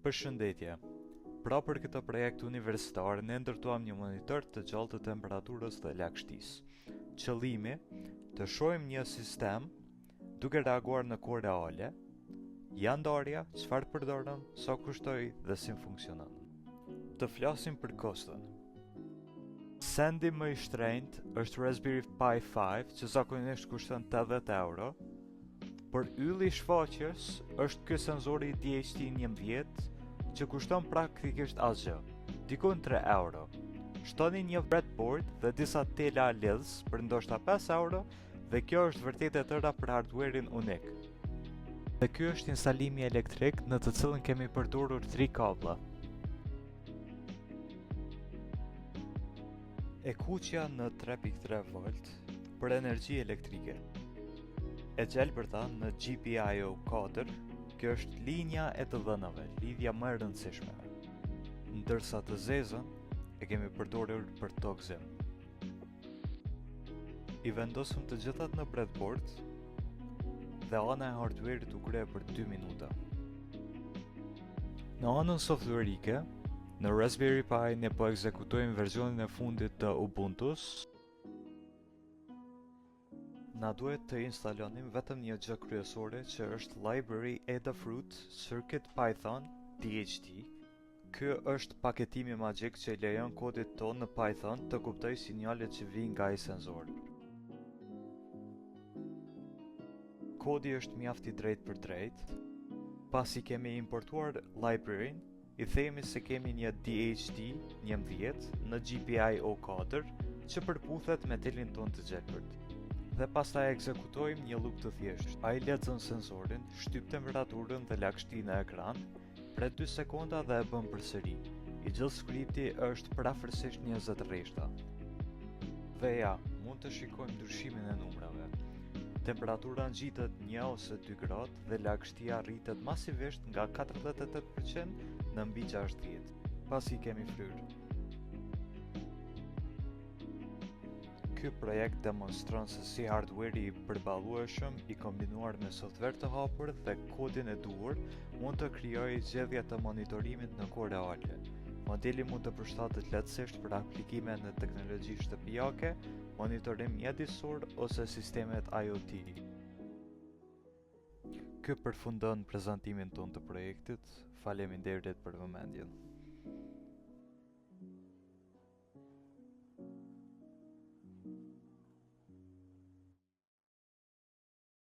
Përshëndetje. Pra për këtë projekt universitar, ne ndërtuam një monitor të gjallë të temperaturës dhe lagështisë. Qëllimi, të shohim një sistem duke reaguar në kohë reale, janë ndarja, çfarë përdorëm, sa kushtoi dhe si funksionon. Të flasim për koston. Sendi më i shtrenjtë është Raspberry Pi 5, që zakonisht kushton 80 euro. Për ylli i shfaqjes është ky sensori DHT11, që kushton praktikisht asgjë, dikon 3 euro. Shtoni një breadboard dhe disa tela lidhës për ndoshta 5 euro, dhe kjo është vërtet e tëra për hardware-in unik. Dhe ky është instalimi elektrik në të cilën kemi përdorur 3 kabla. E kuqja në 3.3 volt për energji elektrike. E gjelbërta në GPIO 4, kjo është linja e të dhënave, lidhja më e rëndësishme. Ndërsa të zezën e kemi përdorur për tokëzim. I vendosëm të gjithat në breadboard dhe ana e hardware-it u krye për 2 minuta. Në anën softverike, në Raspberry Pi ne po ekzekutojmë versionin e fundit të Ubuntus. Na duhet të instalonim vetëm një gjë kryesore që është Library Adafruit Circuit Python DHT. Ky është paketimi magjik që i lejon kodit tonë në Python të kuptojë sinjalet që vijnë nga ai sensor. Kodi është mjaft i drejtë për drejtë. Pasi kemi importuar library-n, i themi se kemi një DHT11 në GPIO 4 që përputhet me telin tonë të gjelbërt. Dhe pastaj ekzekutojmë një loop të thjeshtë. Ai lexon sensorin, shtyp temperaturën dhe lagështinë në ekran, pret 2 sekonda dhe e bën përsëri. I gjithë skripti është prafërsisht 20 rreshta. Dhe ja, mund të shikojmë ndryshimin e numrave. Temperatura ngjitet 1 ose 2 gradë dhe lagështia rritet masivisht nga 48% në mbi 60, pasi kemi fryrë. Ky projekt demonstron se si hardware-i i përballueshëm i kombinuar me software të hapur dhe kodin e duhur mund të krijojë zgjedhje të monitorimit në kohë reale. Modeli mund të përshtatet lehtësisht për aplikime në teknologji shtëpiake, monitorim mjedisor ose sistemet IoT. Ky përfundon prezantimin tonë të projektit. Faleminderit për vëmendjen.